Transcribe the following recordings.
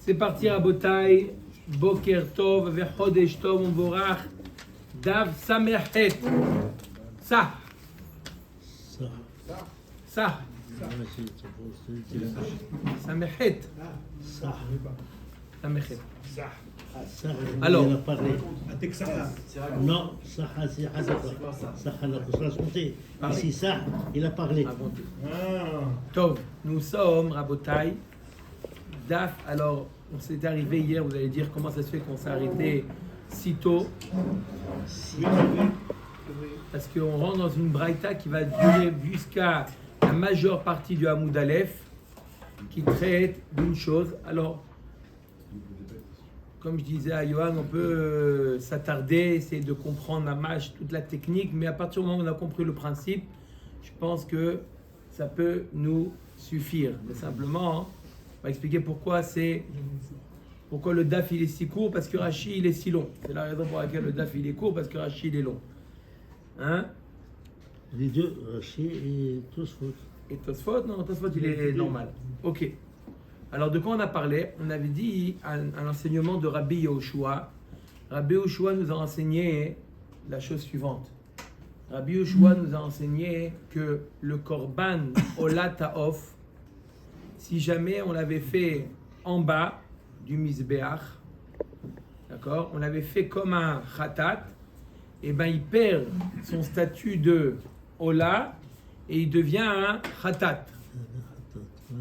C'est parti Rabotai, Boker Tov, Vechodesh Tov, Umvorach, Dav Samerhet. Ça. Samerhet. Samerhet. Alors, non, Saha, c'est Hazaka. Saha, la constante. Ici, ça, il a parlé. Tov, nous sommes, Rabotai, Daf. Alors, on s'est arrivé hier, vous allez dire comment ça se fait qu'on s'est arrêté si tôt. Parce qu'on rentre dans une braïta qui va durer jusqu'à la majeure partie du Hamoud Aleph, qui traite d'une chose. Alors, comme je disais à Yohan, on peut s'attarder, essayer de comprendre la mâche, toute la technique, mais à partir du moment où on a compris le principe, je pense que ça peut nous suffire. Mais simplement, on va expliquer pourquoi le daf il est si court, parce que Rashi il est si long. C'est la raison pour laquelle le daf il est court, parce que Rashi il est long. Hein? Les deux, Rashi et Tosfot. Et Tosfot? Non, Tosfot il est normal. Ok. Alors de quoi on a parlé? On avait dit un enseignement de Rabbi Yehoshua. Rabbi Yehoshua nous a enseigné la chose suivante. Rabbi Yehoshua nous a enseigné que le korban Ola Ta'of, si jamais on l'avait fait en bas du Mizbeach, d'accord, on l'avait fait comme un khatat, et ben il perd son statut de Ola et il devient un khatat.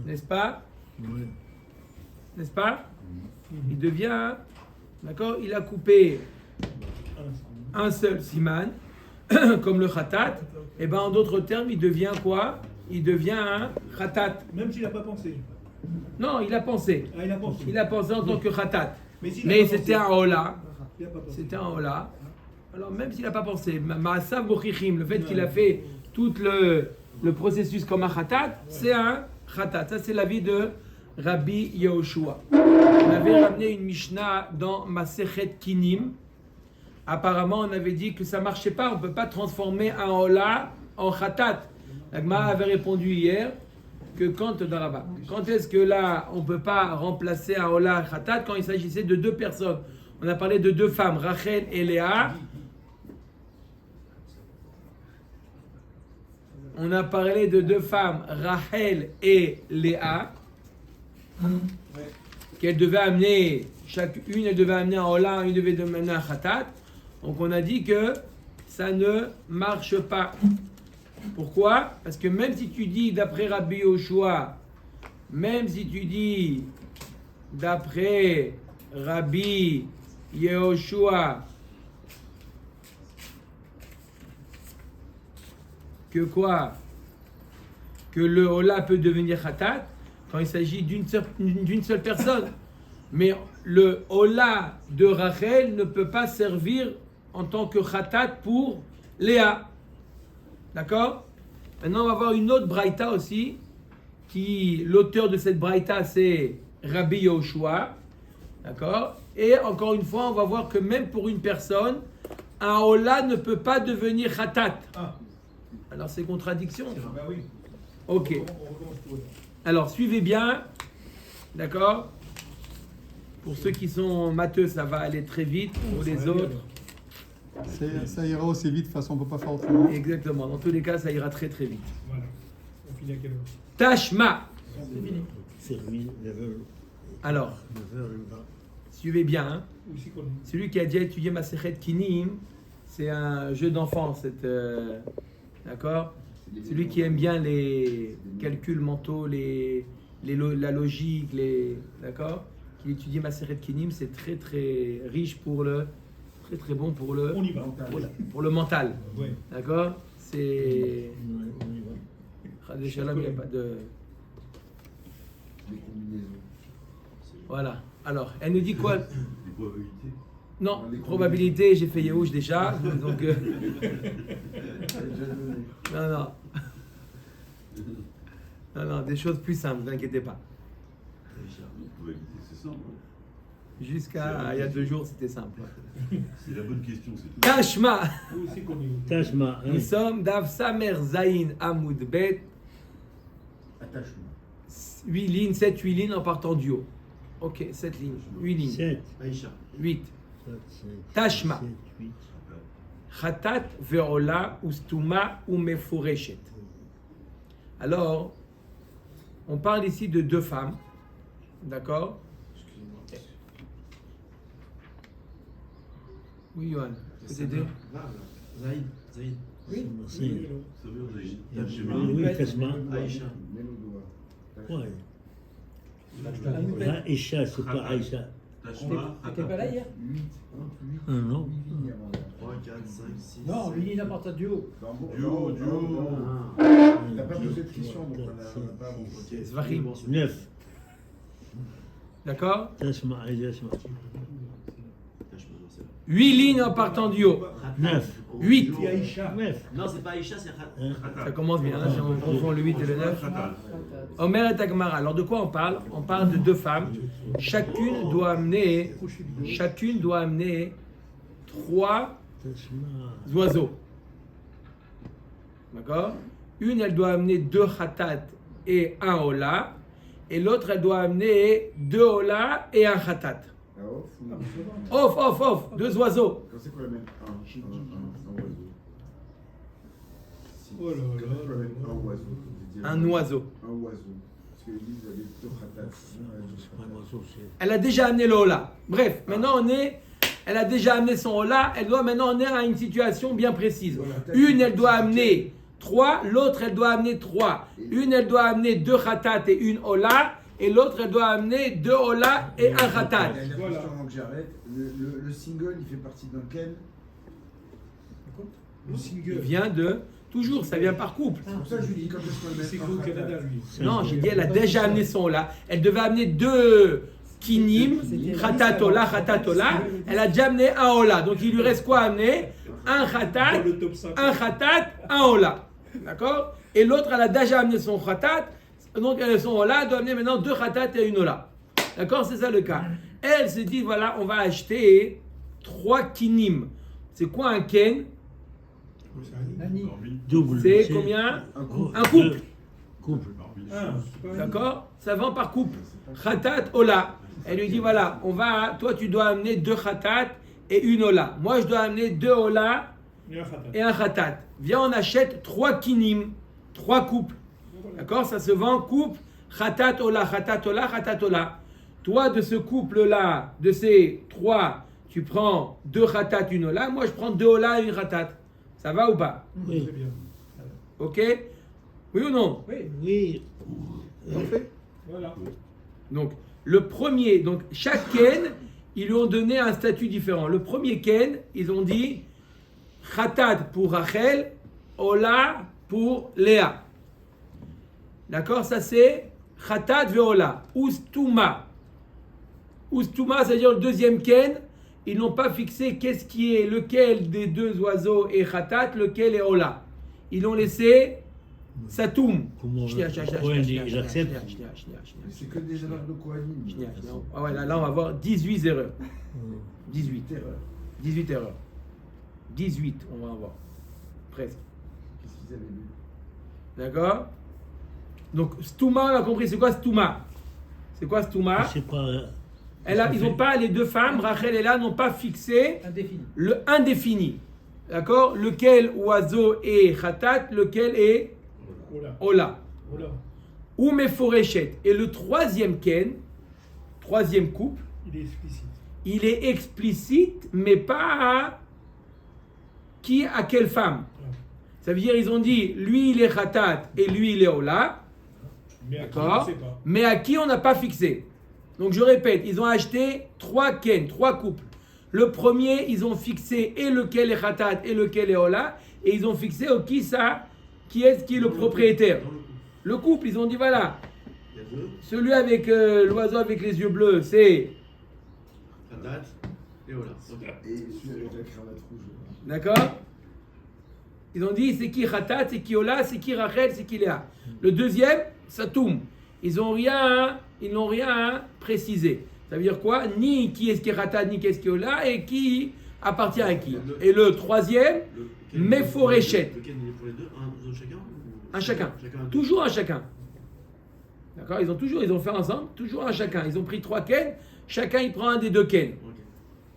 N'est-ce pas? Oui. N'est-ce pas? Il devient, d'accord, il a coupé un seul siman, comme le khatat, et ben en d'autres termes, il devient quoi? Il devient un khatat. Même s'il n'a pas pensé. Non, il a pensé. Ah, il a pensé. Il a pensé en tant que khatat. s'il a Mais pas c'était pensé. un hola. Il a pas pensé. C'était un hola. Alors même s'il n'a pas pensé, Ma'asav Bochichim, le fait qu'il a fait tout le processus comme un khatat, c'est un khatat. Ça c'est l'avis de Rabbi Yehoshua. On avait ramené une Mishnah dans Masechet Kinim. Apparemment, on avait dit que ça ne marchait pas. On ne peut pas transformer un hola en khatat. La Gemara avait répondu hier que quand est-ce que là, on ne peut pas remplacer un hola en khatat quand il s'agissait de deux personnes. On a parlé de deux femmes, Rachel et Léa. On a parlé de deux femmes, Rachel et Léa, qu'elles devaient amener, chacune elle devait amener un hola, une devait amener un khatat. Donc on a dit que ça ne marche pas. Pourquoi? Parce que même si tu dis d'après Rabbi Yehoshua, même si tu dis d'après Rabbi Yehoshua que quoi? Que le hola peut devenir khatat quand il s'agit d'une seule personne. Mais le hola de Rachel ne peut pas servir en tant que khatat pour Léa. D'accord? Maintenant, on va voir une autre braïta aussi, qui l'auteur de cette braïta, c'est Rabbi Yehoshua. D'accord? Et encore une fois, on va voir que même pour une personne, un hola ne peut pas devenir khatat. Ah. Alors, c'est contradiction. Bah oui. Ok. On recommence tout. Alors, suivez bien. D'accord? Pour ceux qui sont matheux, ça va aller très vite. Pour les autres, Ça ira aussi vite, de toute façon, on ne peut pas faire autrement. exactement. Dans tous les cas, ça ira très très vite. Voilà. On finit à quelle heure? Tashma. C'est lui, Alors, suivez bien. Hein. Où c'est qu'on est? Celui qui a déjà étudié Masechet Kinim, c'est un jeu d'enfant. D'accord? Celui qui aime bien les calculs mentaux, la logique, d'accord? Qui étudie Masechet Kinim, c'est très très riche pour très très bon pour On y va. pour le mental. Ouais. D'accord? C'est Chadé Shalom, il n'y a pas de. Voilà. Alors, elle nous dit quoi? Des probabilités. Non, probabilité, j'ai fait Yehush déjà. Donc, non. Non, des choses plus simples, ne vous inquiétez pas. Les probabilités, c'est simple. Jusqu'à il y a 2 jours, c'était simple. C'est la bonne question, c'est tout. Tashma. Où c'est qu'on est? Tashma. Nous sommes Dav Samer Zayin Amoud Bet. Attachement. 8 lignes, 7-8 lignes en partant du haut. Ok, 7 lignes. 8 lignes. 7. 8. 7, Tashma. 7, 8. Khatat ve'ola ustuma ou mefureshet. Alors, on parle ici de deux femmes. D'accord? Oui, Johan. Peux t'aider? Zaïd. Oui. Ça veut dire, Oui, Tashma. Aïcha. Ouais. Aïcha, c'est pas Aïcha. Tashma, T'étais pas là hier? Non. 3, 4, 5, 6. Non, lui il apporte du haut. Duo. Il n'a pas posé de questions, donc on n'a pas bon. Zvachim. 9. D'accord? Tashma, Aïcha. 8 lignes en partant du haut. 9. 8. Et Aïcha. 9. Non, c'est pas Aïcha, c'est Khat. Ça commence bien, hein, si on confond le 8 et le 9. Khatat. Omer et Agmara. Alors de quoi on parle? On parle de deux femmes. Chacune doit amener 3 Tashma. oiseaux. D'accord? Une, elle doit amener 2 khatat et 1 ola. Et l'autre, elle doit amener 2 ola et 1 khatat. Off. 2 oiseaux. Quand c'est quoi le même un oiseau? Oh là là Quand c'est quoi le même là un là. oiseau? Un oiseau. Un oiseau. Parce que l'île, vous avez deux khatats. C'est pas un oiseau, c'est. Elle a déjà amené le ola. Bref, maintenant elle a déjà amené son ola. Elle doit maintenant en est à une situation bien précise. Une, elle doit amener 3. L'autre, elle doit amener 3. Une, elle doit amener 2 khatat et 1 ola. Et l'autre, elle doit amener 2 ola et 1 khatat. Dernière question avant que j'arrête. Le single, il fait partie d'un ken. Le Il single. vient de... Toujours, ça vient par couple. C'est pour ça que je lui dis quand est-ce qu'on le met C'est un qu'au khatat. Canada, lui. Non, j'ai dit, elle a déjà amené son ola. Elle devait amener 2 kinim, khatatola. Elle a déjà amené 1 ola. Donc il lui reste quoi à amener? 1 khatat, Dans le top 5. 1 khatat, 1 ola. D'accord? Et l'autre, elle a déjà amené son khatat. Donc son ola doit amener maintenant 2 khatat et 1 ola. D'accord? C'est ça le cas. Elle se dit, voilà, on va acheter 3 kinim. C'est quoi un ken? Double. C'est combien? Un couple. Un couple. Couple. Ah, c'est pas un- D'accord? Ça vend par couple. Khatat, ola. Elle lui dit, voilà, toi tu dois amener 2 khatat et 1 ola. Moi je dois amener 2 ola Il y a un khatat. et 1 khatat. Viens, on achète 3 kinim, 3 couples. D'accord? Ça se vend couple, khatat, ola, khatat, ola, khatat, ola. Toi, de ce couple-là, de ces 3, tu prends 2 khatat, 1 ola. Moi, je prends 2 ola et 1 khatat. Ça va ou pas? Oui. Très bien. Ok? Oui ou non? Oui. Voilà. Donc, le premier, donc chaque Ken, ils lui ont donné un statut différent. Le premier Ken, ils ont dit Khatat pour Rachel, Ola pour Léa. D'accord? Ça c'est Khatat ve'Ola. Ustuma. Ustuma, c'est-à-dire le deuxième Ken, ils n'ont pas fixé qu'est-ce qui est lequel des 2 oiseaux est Khatat, lequel est Ola. Ils l'ont laissé Satoum. Comment il accepte? Mais c'est que des erreurs de Kohanim. Ah ouais, là, on va voir 18 erreurs. 18 erreurs. 18 erreurs. 18, on va en voir. Presque. Qu'est-ce qu'ils avaient lu? D'accord? Donc, Stouma, on a compris. C'est quoi Stouma? C'est quoi Stouma? C'est pas. Ils n'ont pas, les deux femmes, Rachel et Léa, n'ont pas fixé Indéfini. le indéfini. D'accord? Lequel oiseau est Khatat, lequel est Oh là. Ola. Oh là. Ou Meforeshet. Et le troisième Ken, troisième couple, Il est explicite. il est explicite, mais pas à qui, à quelle femme. Ça veut dire, ils ont dit, lui il est Khatat et lui il est Ola, Mais à qui, on d'accord? ne sait pas. Mais à qui on n'a pas fixé. Donc je répète, ils ont acheté 3 Ken, 3 couples. Le premier, ils ont fixé et lequel est Khatat et lequel est Ola, et ils ont fixé au qui ça, qui est le propriétaire. Le couple, ils ont dit voilà, Il y a 2. celui avec l'oiseau avec les yeux bleus, c'est Khatat. Et voilà. Et celui avec la cravate rouge. d'accord? Ils ont dit c'est qui Khatat, c'est qui Ola, c'est qui Rachel, c'est qui Léa. Le deuxième, Satoum. Ils n'ont rien précisé. Ça veut dire quoi? Ni qui est-ce qui est Khatat, ni qui est-ce qui est Ola, et qui appartient à qui. Et le troisième, Meforeshet. Lequel il est pour les deux? Un chacun ou- Un chacun. Chacun. Toujours un chacun. D'accord? Ils ont fait ensemble, toujours un chacun. Ils ont pris 3 ken, chacun il prend un des 2 ken. Ok.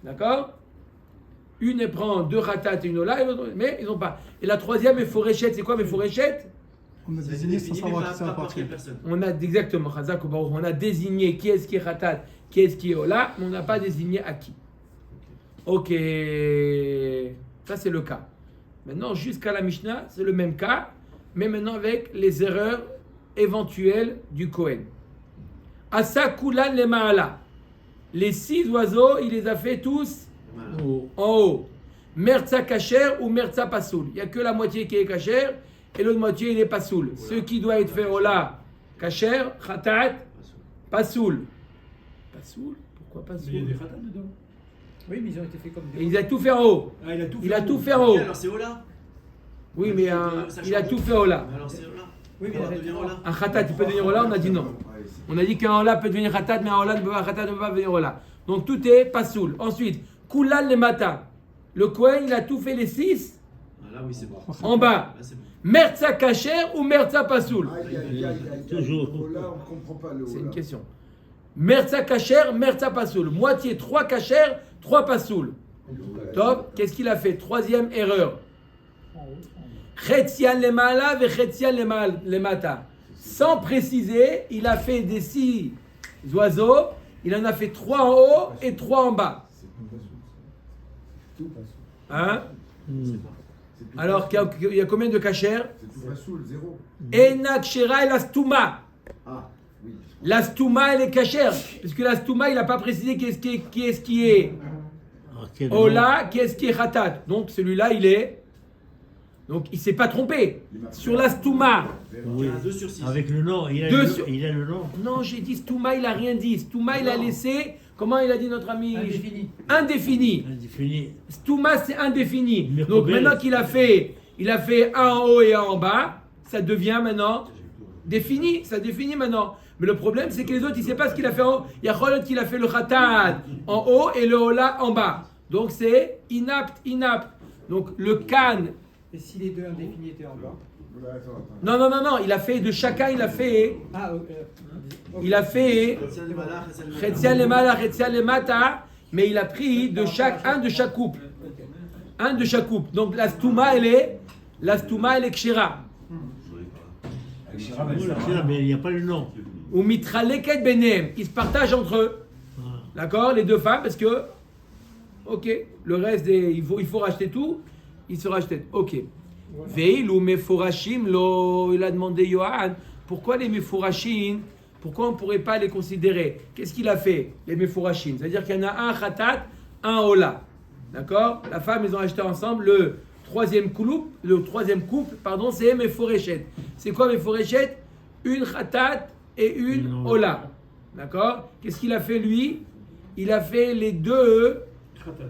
D'accord? Une elle prend 2 ratat et une ola, mais ils n'ont pas. Et la troisième, Meforeshet, c'est quoi Meforeshet? On a Ça a été désigné sans défini, mais savoir pas qui ça par appartient. quelle personne. On a exactement, Chazak ou Baruch, on a désigné qui est-ce qui est ratat, qui est-ce qui est ola, mais on n'a pas désigné à qui. Ok, ça c'est le cas. Maintenant, jusqu'à la Mishnah, c'est le même cas, mais maintenant avec les erreurs éventuelles du Kohen. Asa kulan le ma'ala. Les 6 oiseaux, il les a fait tous Voilà. Oh. en haut. Merza kacher ou merza pasoul. Il n'y a que la moitié qui est kacher et l'autre moitié il est pasoul. Ce qui doit être fait ola, kacher, khatat, pasoul. Pasoul? Pourquoi Mais il y a des pasoul? khatat dedans. Oui, mais ils ont été faits comme Et il a tout fait en haut. Ah, il a tout fait. Il a en tout haut. fait en haut. Ok, alors c'est Ola. Oui, mais il a tout fait ola. Mais alors c'est Ola. Oui, mais Alors la devient Ola. Un khatat, il peut devenir ola, on a dit non. On a dit qu'un ola peut devenir khatat, mais un ola ne peut pas, khatat ne peut pas devenir ola. Donc tout est pasoul. Ensuite, kulal le matin. Le Kohen, il a tout fait les 6 Ah, là, oui, c'est bon. en bas. Là, c'est bon. Merza kacher ou merza pasoul? Aïe, aïe, aïe, aïe. Toujours. Là, on ne comprend pas le C'est haut, une là. question. Merza kacher, merza pasoul. Moitié 3 kacher, 3 pasoul. Top. Qu'est-ce qu'il a fait? Troisième erreur. Chetzian le mala ve chetzian le mata. Sans préciser, il a fait des 6 oiseaux. Il en a fait 3 en haut et 3 en bas. Tout passe. Hein? Hmm. C'est tout Alors, passe. il y a combien de kacher? C'est tout passe, le zéro. Ena kshera et la stouma. Ah, oui. La stouma, elle est kacher. Puisque la stouma, il n'a pas précisé qui est-ce qui est Ah, quel Ola, qui est-ce qui est khatat. Donc, celui-là, il est. Donc, il ne s'est pas trompé. Sur la stouma. Oui. 2 sur 6. Avec le nom, il a, Deux le, sur- il a le nom. Non, j'ai dit stouma, il n'a rien dit. Stouma, il a laissé. Comment il a dit notre ami? Indéfini. Indéfini. Indéfini. Stouma, c'est indéfini. Mais Donc Robert- maintenant qu'il a fait, il a fait un en haut et un en bas, ça devient maintenant défini. Ça définit maintenant. Mais le problème, c'est que les autres, il ne sait pas ce qu'il a fait en haut. Il y a Kholot qu'il a fait le khatad en haut et le hola en bas. Donc c'est inapte, inapte. Donc le kan. Et si les deux indéfinis étaient en bas? Voilà, attends, attends. Non, non, non, non. Il a fait de chacun, il a fait. Ah, ok. Il a fait. Chetzian le Mala, Chetzian le Mata. Chetzian le mala, Chetzian le mata. Mais il a pris de un de chaque couple. Un de chaque couple. Donc la stouma, elle est kshira. Voilà, mais il n'y a pas le nom. Ou mitraleket benem. Ils se partagent entre eux. Ah. D'accord? Les deux femmes, parce que. Ok. Le reste, il faut racheter tout. Il se rachète. Ok. Veil ou meforashim lo. Il a demandé Yohan. Pourquoi les meforashim? Pourquoi on ne pourrait pas les considérer? Qu'est-ce qu'il a fait, les meforashim? C'est-à-dire qu'il y en a un khatat, un ola. D'accord? La femme, ils ont acheté ensemble le troisième couple, pardon, c'est meforeshet. C'est quoi meforeshet? Une khatat et une ola. D'accord? Qu'est-ce qu'il a fait lui? Il a fait les deux. Khatat.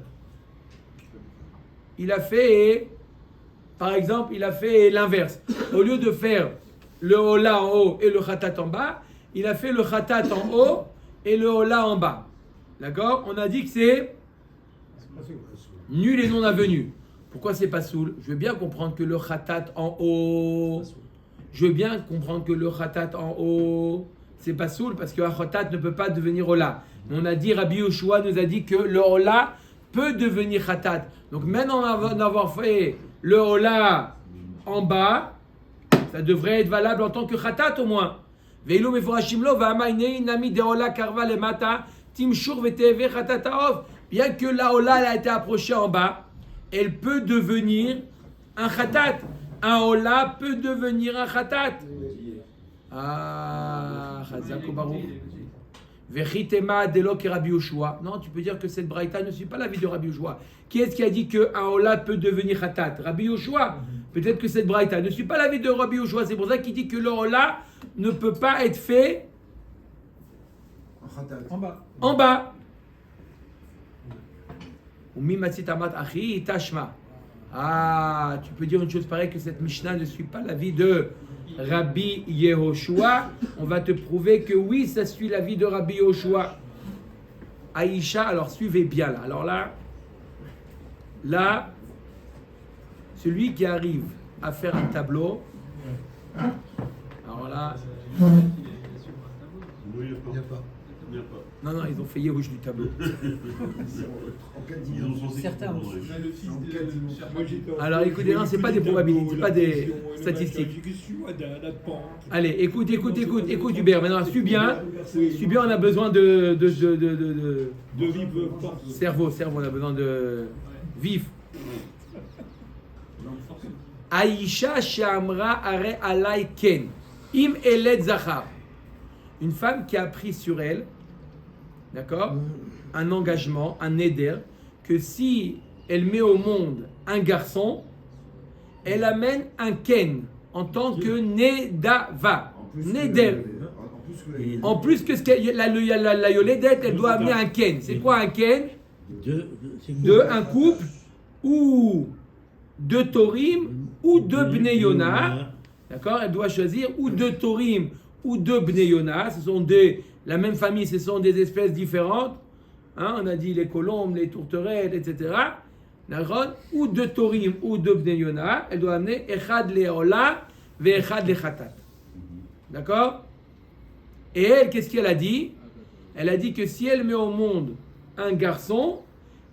Il a fait, par exemple, il a fait l'inverse. Au lieu de faire le hola en haut et le khatat en bas, il a fait le khatat en haut et le hola en bas. D'accord? On a dit que c'est nul et non avenu. Pourquoi c'est pas soul? Je veux bien comprendre que le khatat en haut, je veux bien comprendre que le khatat en haut, c'est pas soul parce que un khatat ne peut pas devenir hola. On a dit, Rabbi Yoshua nous a dit que le hola peut devenir khatat. Donc maintenant d'avoir fait le hola en bas, ça devrait être valable en tant que khatat au moins. Veilo meforashim lo va'amainei nami de hola karva le mata timshur veteve khatataov. Bien que la hola elle a été approchée en bas, elle peut devenir un khatat. Un hola peut devenir un khatat. Ah, chazak baruch. Vechitema delo ke Rabbi Yoshua. Non, tu peux dire que cette braïta ne suit pas l'avis de Rabbi Yoshua. Qui est-ce qui a dit qu'un hola peut devenir khatat? Rabbi Yoshua. Peut-être que cette braïta ne suit pas l'avis de Rabbi Yoshua. C'est pour ça qu'il dit que le hola ne peut pas être fait En khatat. En bas. en bas. Ah, tu peux dire une chose pareille que cette Mishnah ne suit pas l'avis de Rabbi Yehoshua. On va te prouver que oui, ça suit l'avis de Rabbi Yehoshua. Aïcha, alors suivez bien là. Alors là, celui qui arrive à faire un tableau, alors là, Il n'y a pas. Non, non, ils ont fait Yehush du tableau. En quatre Ils ont dimensions. pensé Certains qu'ils ont- pouvaient Là, le fils En de quatre la- dimensions. Moi, j'étais en- Alors, écoutez, non, c'est pas des Écoutez, probabilités, c'est la pas des pression, le statistiques. machin, j'ai dit, suis-moi la pente. Allez, écoute, Hubert. Maintenant, suis bien. Suis bien, on a besoin de De vivre force. cerveau, on a besoin de vif. Aïcha Shamra Are Alai Ken. Im Elet Zachar. Une femme qui a pris sur elle, d'accord, un engagement, un neder, que si elle met au monde un garçon, elle amène un Ken en tant que Nedava. Neder. En plus que ce qu'elle- la Yoledet, elle doit amener un Ken. C'est quoi un Ken? De un couple ou deux Torim ou deux Bnei Yona. D'accord? Elle doit choisir ou deux Torim ou deux Bnei Yona. Ce sont la même famille, ce sont des espèces différentes. Hein, on a dit les colombes, les tourterelles, etc. D'accord? Ou deux Torim ou deux Bnei Yona. Elle doit amener Echad Leola ve Echad Lechatat. D'accord? Et elle, qu'est-ce qu'elle a dit? Elle a dit que si elle met au monde un garçon,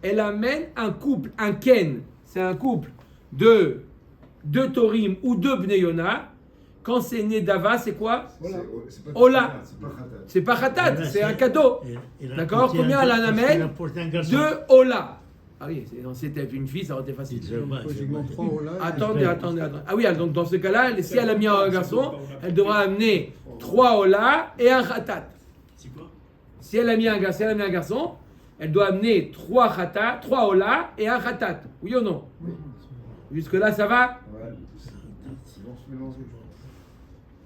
elle amène un couple, un Ken. C'est un couple de deux Torim ou deux Bnei Yona. Quand c'est Nedava, c'est quoi? Ola. C'est pas Khatat, c'est un cadeau. D'accord? Combien elle en amène? Deux Ola. Ah oui, c'était une fille, ça aurait été facile. Logiquement, 3 au là. Attendez. Ah oui, donc dans ce cas-là, si elle a mis un garçon, elle devra amener 3 Ola et un Khatat. C'est quoi? Si elle a mis un garçon, elle doit amener 3 Ola et un Khatat. Oui ou non? Jusque-là, ça va?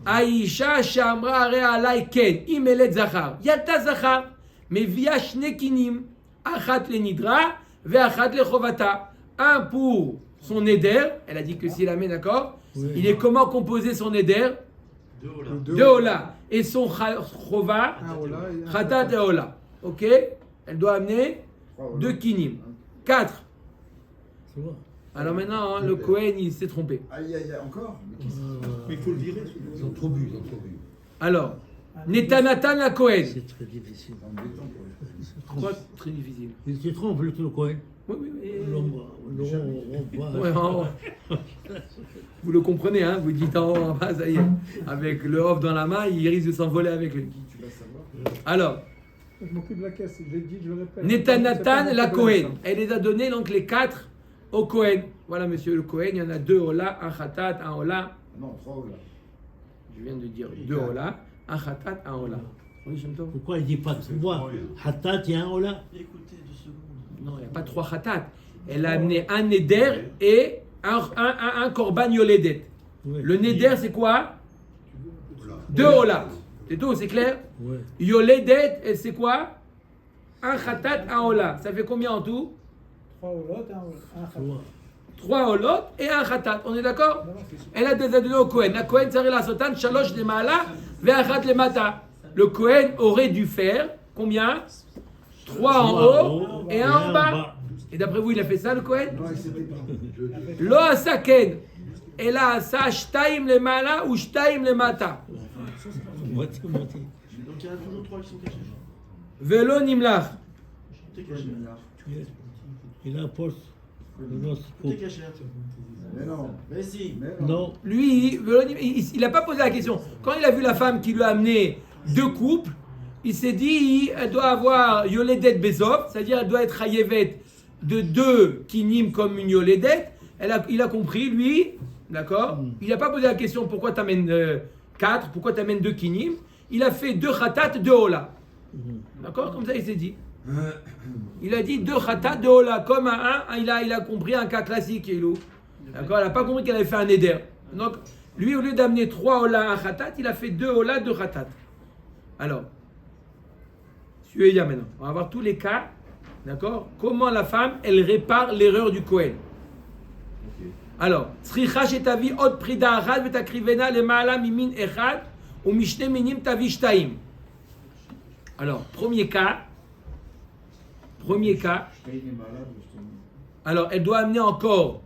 Aïcha Shamra Are Alai Ken, Imelet Zachar. Yalta Zachar, mais via Shnekinim, Achat le Nidra, Ve'achat le Chovata. Un pour son Neder, elle a dit que si elle amène, d'accord? Il est comment composer son Neder? Deux Ola. Et son Chova, Un au là et un Khatat et Ola. Ok? Elle doit amener 2 Kinim. 4. Alors maintenant, le Kohen, il s'est trompé. Aïe, aïe, aïe, encore? Mais il faut le virer. Ils ont trop bu. Alors, Netanatan la Kohen. C'est très difficile. Quoi très difficile? Il se trompe, le Kohen. Oui, oui, oui. Ouais, Vous le comprenez, hein? Vous dites en haut, en bas, ça y est. Avec le off dans la main, il risque de s'envoler avec lui. Tu vas savoir. Alors, Je m'occupe de la caisse, je l'ai dit, je le répète. Netanatan la Kohen. Elle les a donné donc les 4 au Kohen. Voilà, monsieur le Kohen, il y en a 2 Ola, un Khatat, un Ola. Non, 3 au là. Je viens de dire 2 Ola, un Khatat, un Ola. Oui, j'aime toi. Pourquoi il ne dit pas 3? Hatat, il y a un Ola. Écoutez 2 secondes. Non, il n'y a pas 3 Khatat. Elle a amené un Neder et un Korban Yoledet. Ouais. Le Neder, c'est quoi? 2 Ola. C'est tout, c'est clair? Ouais. Yoledet, et c'est quoi? Un Khatat, un Ola. Ça fait combien en tout? 3 Olot, un Khatat. 3 Olot et un Khatat. On est d'accord? Elle a des adonés au Kohen. La Kohen, c'est la Sotan, Shalosh le Maala, Ve'achat le Mata. Le Kohen aurait dû faire combien? 3 en haut et 1 en bas. Et d'après vous, il a fait ça, le Kohen? Non, il s'était pas. Lo asa ken. Elle a asa shtaim le Maala ou shtaim le Mata. Moitié. Donc il y en a toujours 3 qui sont cachés. Velo nimlach. Tout est caché. Il apporte le nom. Tout est caché. Mais non. Mais si. Mais non. Non. Lui, il n'a pas posé la question. Quand il a vu la femme qui lui a amené 2 couples, il s'est dit, elle doit avoir Yoledet Bezov, c'est-à-dire elle doit être Hayevet de 2 kinim comme une Yoledet. Il a compris, lui, d'accord? Il n'a pas posé la question pourquoi tu amènes 4, pourquoi tu amènes 2 kinim. Il a fait 2 khatat, 2 ola. D'accord? Comme ça, il s'est dit. Il a dit 2 khatat, 2 ola. Comme il a compris un cas classique, Elou. D'accord? Il n'a pas compris qu'elle avait fait un éder. Donc, lui, au lieu d'amener 3 ola, 1 khatat, il a fait 2 ola, 2 khatat. Alors, suivez bien maintenant. On va voir tous les cas. D'accord? Comment la femme, elle répare l'erreur du Kohen. Alors, Tzricha shetavi od prida achad v'takrivena lema'ala mimin echad ou mishne minim tavi shtaim. Alors, premier cas. Alors, elle doit amener encore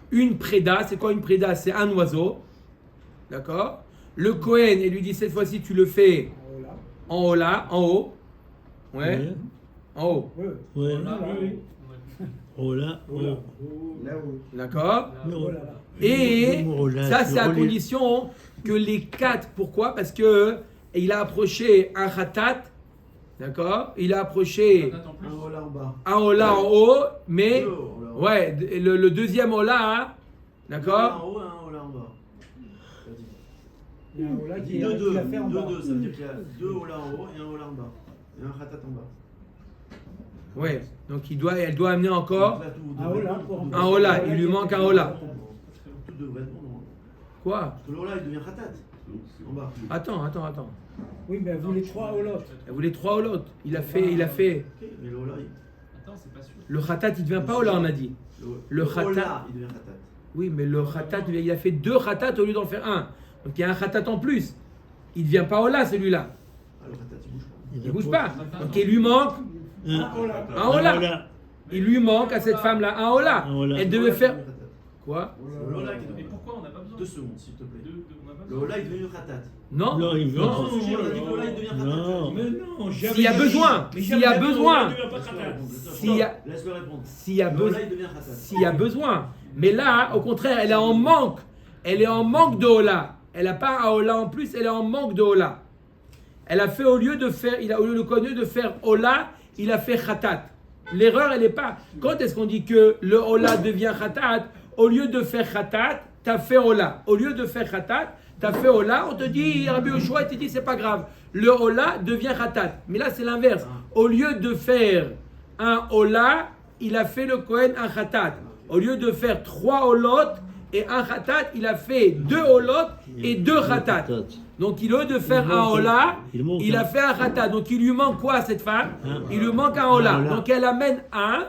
une préda. C'est quoi une préda? C'est un oiseau. D'accord? Le Kohen, elle lui dit cette fois-ci, tu le fais En haut là, en haut. Ouais. En haut. Oui. Ouais. Oui. Oh là, oh. Là-haut. D'accord. Oh là là. Et Oh là, ça, c'est à relais. condition que les 4. Pourquoi? Parce que il a approché un khatat. D'accord. Il a approché Un haut là en bas. un ola en haut, mais. Deux hauts, là, en haut. Ouais, le deuxième ola, hein, Un d'accord. en haut, un haut là en bas. Il y a un haut là qui Deux, a fait en bas. ça veut dire qu'il y a deux hauts là en haut et un haut là en bas. Et un khatat en bas. Ouais, donc elle doit amener encore Donc là, tout Un devrait haut là être pour bon. un ola. Il lui manque un ola. Tout devrait être bon, non? Quoi? Parce que le haut là, il devient khatat. En bas. Attends. Oui, mais vous les trois holotes. Elle voulait 3 olot. Il a fait Ok, mais le haut là, le khatat. Il devient pas ola, on a dit. Le haut khatat. là, il devient khatat. Oui, mais le khatat, il a fait 2 khatat au lieu d'en faire un. Donc il y a un khatat en plus. Il devient pas ola celui-là. Ah, le khatat, il bouge pas. Il bouge pas. Donc il lui manque un ola. Il lui manque à cette femme-là un ola. Un ola. Elle devait faire quoi? Le haut là qui Et devient pourquoi on n'a pas besoin 2 secondes, s'il te plaît. on n'a pas Le besoin haut là, il devient khatat. Non. Non, il veut. Non. Dans ce sujet, on a dit que le haut là, il devient khatat. Non. Mais non, jamais. S'il y a besoin, Mais s'il y a jamais besoin. on ne va pas traiter. S'il y a- Laisse-le répondre. S'il y a Le haut besoin. là, il devient khatat. S'il y a besoin. Mais là, au contraire, elle est en manque. Elle est en manque de Ola. Elle n'a pas un Ola en plus, elle est en manque de Ola. Elle a fait, au lieu de faire, au lieu de connu de faire Ola, il a fait Khatat. L'erreur, elle n'est pas. Quand est-ce qu'on dit que le Ola devient Khatat? Au lieu de faire Khatat, tu as fait Ola. Au lieu de faire Khatat, tu as fait Ola. On te dit, Rabbi Yoshua, il te dit, c'est pas grave. Le Ola devient Khatat. Mais là, c'est l'inverse. Au lieu de faire un Ola, il a fait le Kohen un Khatat. Au lieu de faire 3 Olot et un Khatat, il a fait 2 Olot et 2 Khatat. Donc, au lieu de faire un Ola, il a fait un Khatat. Donc, il lui manque quoi à cette femme? Il lui manque un Ola. Donc, elle amène un,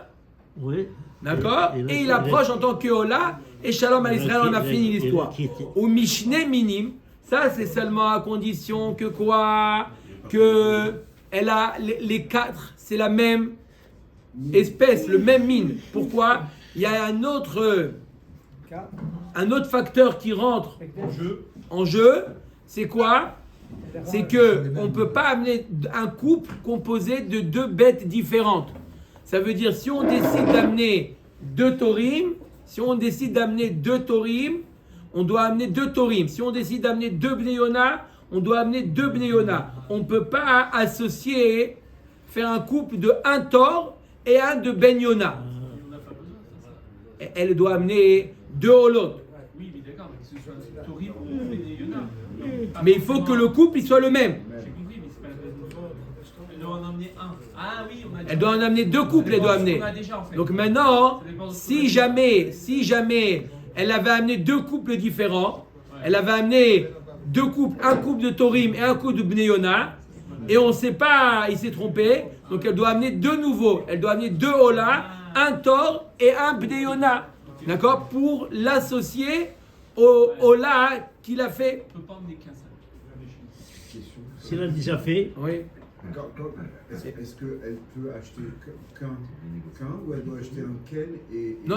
Oui. d'accord? Et il approche en tant que Ola. Et Shalom à Israël, on a fini l'histoire. Ou Mishne Minim, ça c'est seulement à condition que quoi? Que elle a les 4, c'est la même espèce, le même mine. Pourquoi? Il y a un autre facteur qui rentre en jeu. C'est quoi? C'est que on ne peut pas amener un couple composé de 2 bêtes différentes. Ça veut dire si on décide d'amener 2 Torim, on doit amener 2 Torim. Si on décide d'amener 2 Bnei-Yona, on doit amener 2 Bnei-Yona. On ne peut pas associer, faire un couple de 1 Tor et un de Ben-Yona. Elle doit amener 2 Olot. Oui, mais d'accord, mais que ce soit Torim ou Yona. Mais il faut que le couple il soit le même. J'ai compris, mais c'est pas la peine. Elle doit en emmener un. Ah oui, on a Elle doit en amener 2 couples, elle doit amener. On a déjà, en fait. Donc maintenant, Ça dépend de ce qu'on si jamais elle avait amené 2 couples différents, elle avait amené 2 couples, un couple de Torim et un couple de Bnei-Yona, et on ne sait pas, il s'est trompé, donc elle doit amener 2 nouveaux. Elle doit amener 2 Ola, un Tor et un Bnei-Yona. D'accord? Pour l'associer au Ola qu'il a fait. On ne peut pas emmener qu'un seul. S'il a déjà fait, Oui. Est-ce qu'elle peut acheter qu'un ou elle doit acheter un Ken et. Non.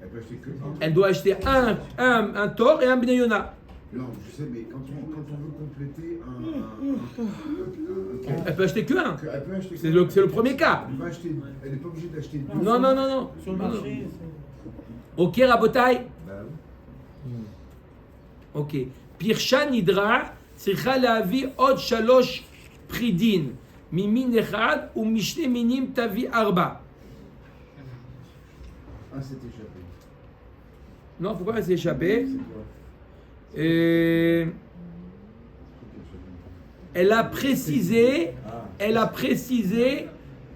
Elle peut acheter que un. Elle doit acheter un Tor et un Bnei-Yona. Non, je sais, mais quand on veut compléter un Ken, Elle peut acheter que un. elle peut acheter C'est le premier cas. Elle n'est pas obligée d'acheter 2. Non. Sur le marché, Ok, Rabotai. Bah oui. Ok. Pirsha Nidra, צריכה להביא עוד 3 פרידין, ממין אחד ומשני מינים תביא 4. Un s'est échappé. Non, pourquoi elle s'est échappée? C'est quoi? Elle a précisé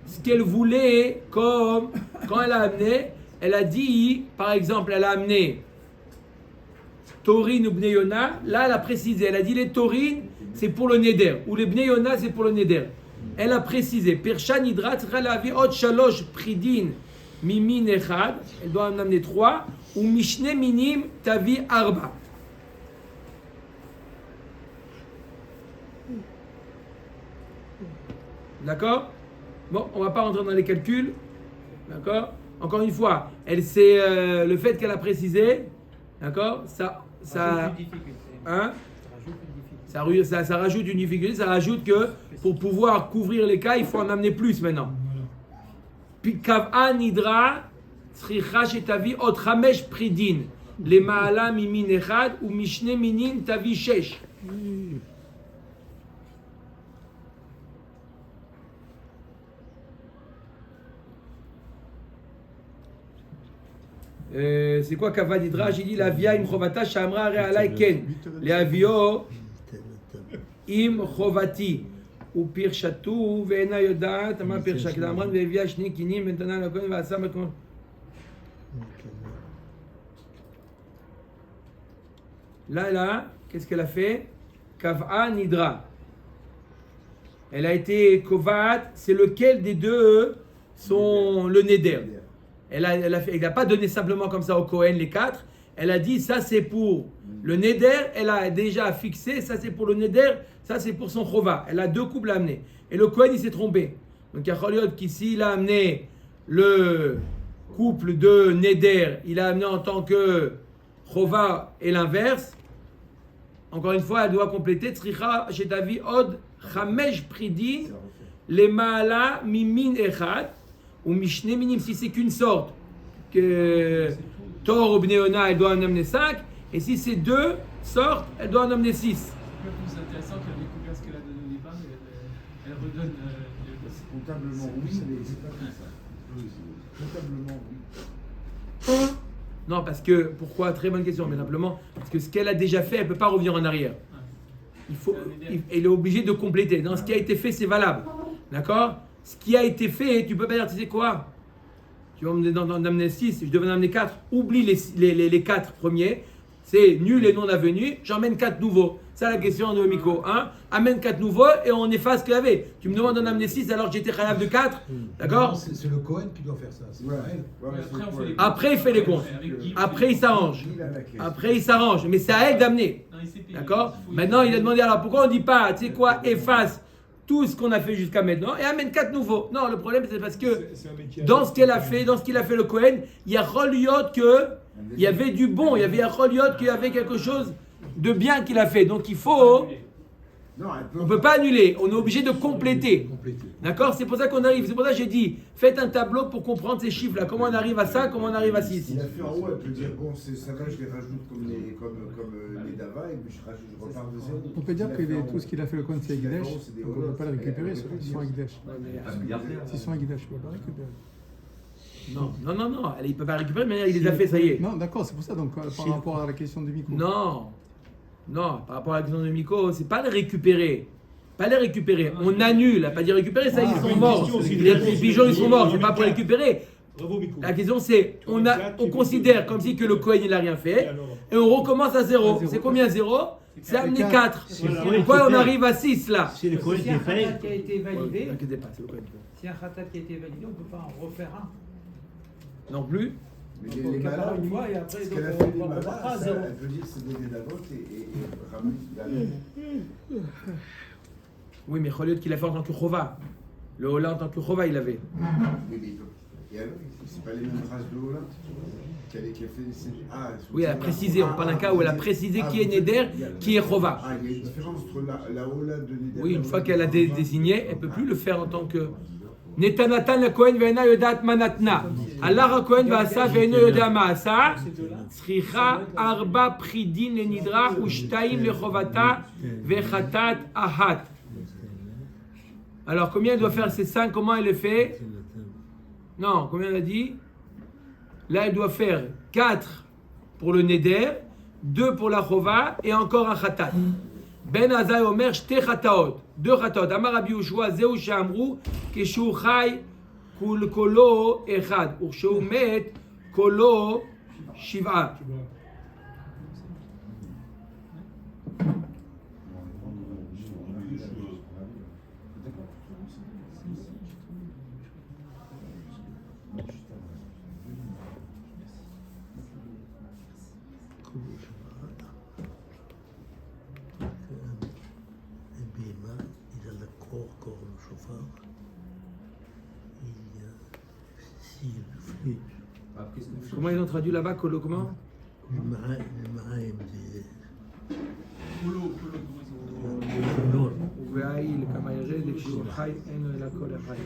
ce qu'elle voulait comme quand elle a amené. Elle a dit, par exemple, elle a amené Torin ou Bnei-Yona. Là, elle a précisé. Elle a dit les Torin, c'est pour le Neder. Ou les Bnei-Yona, c'est pour le Neder. Elle a précisé. Pirsha Nidra, tzricha lavi od 3 pridin mimin echad. Elle doit en amener 3. Ou mishne minim tavi 4. D'accord? Bon, on va pas rentrer dans les calculs. D'accord? Encore une fois, le fait qu'elle a précisé, d'accord? Ça Ça rajoute une difficulté, ça rajoute que pour pouvoir couvrir les cas, il faut en amener plus maintenant. Puis kav'a nidra tzricha shetavi ot chamesh pridin le ma'ala mimin echad ou mishne minin tavi shesh. C'est quoi kav'a nidra? J'ai dit la via im chovata shamra alay ken le avio im chovati. ופרשתו ואינה יודעת מה פרשה, כדאמרן והביאה שני קינים ונתנה לכהן ועשה מקום. Là, qu'est-ce qu'elle a fait? Kav'a nidra. Elle a été kovat, c'est lequel des deux sont le neder. Elle n'a pas donné simplement comme ça au Kohen les 4. Elle a dit ça c'est pour le neder, elle a déjà fixé, ça c'est pour le neder, ça c'est pour son chova. Elle a 2 couples à amener. Et le Kohen il s'est trompé. Donc il y a Choliot qu'ici il a amené le couple de neder, il a amené en tant que chova et l'inverse. Encore une fois, elle doit compléter Tzricha shetavi od chamesh pridin le ma'ala mimin echad ou mishne minim, si c'est qu'une sorte que Tor ou Bneona, elle doit en amener 5, et si c'est 2 sortes, elle doit en amener 6. C'est plus intéressant qu'elle découvre ce qu'elle a donné au départ, mais elle redonne. Comptablement, oui, mais c'est pas comme ça. Comptablement, oui. Non, parce que, pourquoi? Très bonne question, mais simplement, parce que ce qu'elle a déjà fait, elle ne peut pas revenir en arrière. Elle est obligée de compléter. Dans ce qui a été fait, c'est valable. D'accord? Ce qui a été fait, tu ne peux pas dire, tu sais quoi? Tu vas en amener 6, je devais en amener 4. Oublie les 4 premiers. C'est nul et non avenu. J'emmène 4 nouveaux. C'est la question de Miko. Hein? Amène 4 nouveaux et on efface ce qu'il y avait. Tu me demandes d'en amener 6 alors que j'étais khayab de 4. D'accord? C'est le Cohen qui doit faire ça. C'est pas elle. Après, il fait les comptes. Après, il s'arrange. Après, il s'arrange. Mais c'est à elle d'amener. D'accord? Maintenant, il a demandé alors pourquoi on ne dit pas, tu sais quoi, efface tout ce qu'on a fait jusqu'à maintenant et amène 4 nouveaux. Non, le problème c'est parce que dans ce qu'elle a fait, dans ce qu'il a fait le Kohen, il y a Choliot que il y avait du bon, il y avait Choliot qu'il y avait quelque chose de bien qu'il a fait. Donc il faut, on ne peut pas annuler, on est obligé de compléter. D'accord? C'est pour ça qu'on arrive, c'est pour ça que j'ai dit, faites un tableau pour comprendre ces chiffres-là. Comment on arrive à ça, comment on arrive à 6. Il a fait en haut, elle peut dire, bon, ça va, je les rajoute comme les Dava, et puis je repars de zéro. On peut dire que tout ce qu'il a fait le coin de Segdesh, on ne peut pas le récupérer s'ils sont Egdesh. S'ils sont Egdesh, on ne peut pas récupérer. Non, il ne peut pas récupérer, mais il les a fait, ça y est. Non, d'accord, c'est pour ça, donc par rapport à la question de Miko. Non, par rapport à la question de Miko, c'est pas les récupérer. Pas les récupérer. On annule, pas dire récupérer, ça, ils sont morts. Les pigeons, ils sont morts, c'est pas pour les récupérer. La question c'est, on considère comme si que le Kohen il n'a rien fait, et on recommence à 0. C'est combien 0? C'est amené 4. Pourquoi on arrive à 6 là? C'est le Kohen qui est fait. Qui a été validé. Ne t'inquiétez pas, c'est le Kohen. Si un khatat qui a été validé, on ne peut pas en refaire un. Non plus. Mais Donc, les malades, une fois et après, ce donc, qu'elle a on fait les repart malades, à ça, 0. elle peut dire c'est donner d'avant et ramener la Oui, mais Choliot qu'il a fait en tant que Chova. Le Hola en tant que Chova, il avait. Et alors, c'est pas les mêmes races de Hola qui a fait. Oui, elle a précisé. On parle d'un cas où elle a précisé qui est Neder, qui est Chova. Ah, il y a une différence entre la Hola de Neder. Oui, une fois qu'elle a désigné, elle ne peut plus le faire en tant que. Netanatan la Kohen ve'ena yodat manatna. Allah Kohen va'asa ve'ena yoda ma'asa. Tzricha arba pridin le nidra ushtaim le chovata ve'chatat ahat. Alors, combien elle doit faire ces 5? Comment elle les fait? Non, combien elle a dit? Là, elle doit faire 4 pour le neder, 2 pour la chova et encore un chatat. Ben Azai Omer, shte chataot. 2 chataot. Amar Rabbi Yoshua, zeu she'amru, keshu chai kolo echad. Urshehu met kolo shiv'a. Il a le corps le chauffard. Il y a si le flux. Comment ils ont traduit là-bas, kolo comment? Le marin des. פעיל כמה ירד וכשהוא חי אין לו אלא כל החי.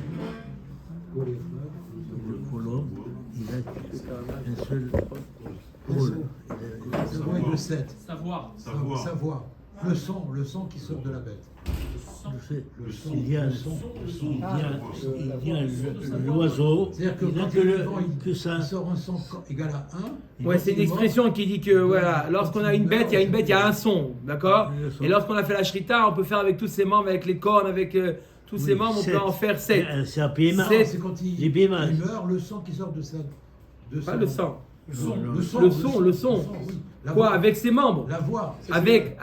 Le colombe, il a un seul rôle. Le mot est de 7. Savoir. Savoir. Le son qui sort de la bête. Il y a l'oiseau, C'est-à-dire que il n'a quand que, il est vivant, que ça. il sort un son égal à 1. Ouais, c'est une expression qui dit que voilà, lorsqu'on a une bête, il y a un son, d'accord? Et lorsqu'on a fait la shrita, on peut faire avec tous ses membres, avec les cornes, avec tous ses membres, on peut en faire 7. C'est un PMA. C'est quand Les PMA. il meurt, le sang qui sort de ça. Pas le sang. Le son. Le son. Oui. La Quoi? voix. Avec ses membres? La voix. Avec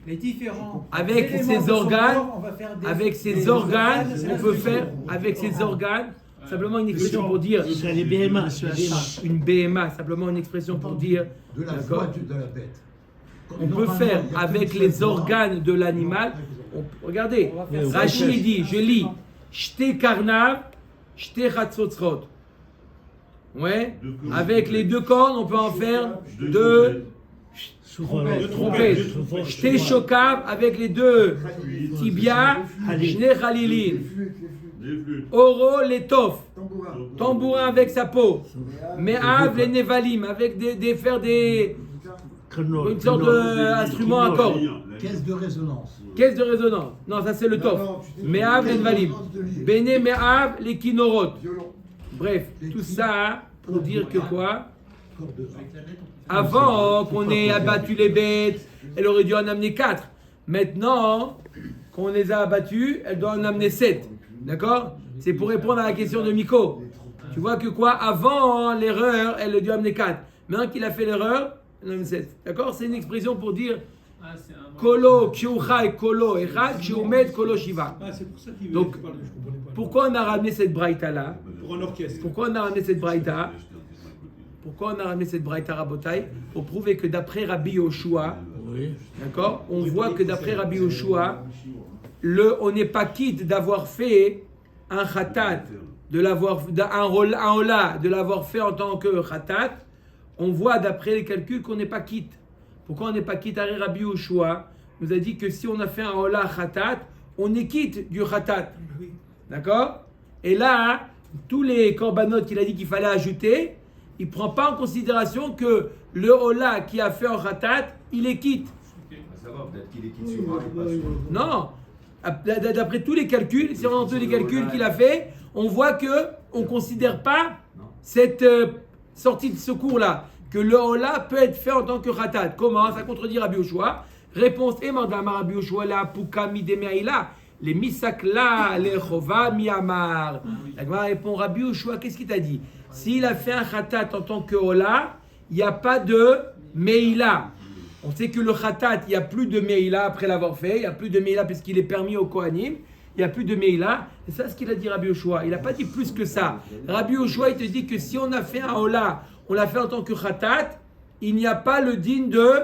Les différents. avec éléments ses de son organes, corps, on va faire des- avec ses des organes, on peut des- faire avec ses organes, simplement une expression pour dire C'est les BMA. une BMA, simplement une expression pour dire, De la d'accord? voix de la bête. On peut faire avec les organes de l'animal. Regardez, Rachid il dit, je lis, Shte karnav, shte chatzotzrot. Ouais, avec les deux cornes, on peut en faire deux trompettes. Shte shokav, avec les deux tibias, shne chalilin. Oro l'étoffe, tambourin avec sa peau. Me'av les nevalim, avec faire une sorte d'instrument à cordes. Caisse de résonance. Caisse de résonance. Non, ça c'est le tof. Me'av les nevalim. Bene me'av les kinorot. Bref, tout ça pour dire que quoi? Avant qu'on ait abattu les bêtes, elle aurait dû en amener 4. Maintenant qu'on les a abattues, elle doit en amener 7. D'accord? C'est pour répondre à la question de Miko. Tu vois que quoi? Avant l'erreur, elle a dû amener 4. Maintenant qu'il a fait l'erreur, elle en amène 7. D'accord? C'est une expression pour dire C'est un Kolo, Kshuchai, Kolo, Echad, Kshumet, Kolo, Shiva. Ah, c'est pour ça qu'il Donc, je comprenais pas. Pourquoi on a ramené cette braïta là? Pour un orchestre. Pourquoi on a ramené cette braïta? Pourquoi on a ramené cette braïta Rabotai? Pour prouver que d'après Rabbi Yoshua, d'accord, on voit que d'après Rabbi Yoshua, on n'est pas quitte d'avoir fait un khatat, un hola, de l'avoir fait en tant que khatat. On voit d'après les calculs qu'on n'est pas quitte. Pourquoi on n'est pas quitte? Rabbi Yoshua nous a dit que si on a fait un hola khatat, on est quitte du khatat. D'accord? Et là, tous les korbanot qu'il a dit qu'il fallait ajouter, il ne prend pas en considération que le hola qui a fait en khatat, il est quitte. Ça va, peut-être qu'il est quitte sur moi et pas sur Non, d'après tous les calculs, si on entend tous les calculs qu'il a fait, on voit que on ne considère pas cette sortie de secours là, que le hola peut être fait en tant que khatat. Comment? Ça contredit Rabbi Yoshua. Réponse Emardama Rabbi Yoshua la puka midemeila. Les misakla, les chova miamar. La Gemara répond Rabbi Yoshua, qu'est-ce qu'il t'a dit? S'il a fait un khatat en tant que hola, il n'y a pas de meila. On sait que le khatat, il n'y a plus de meila après l'avoir fait, il n'y a plus de meila puisqu'il est permis au kohanim, il n'y a plus de meila. Et ça, c'est ce qu'il a dit Rabbi Yoshua. Il n'a pas dit plus que ça. Rabbi Yoshua, il te dit que si on a fait un hola, on l'a fait en tant que khatat, il n'y a pas le din de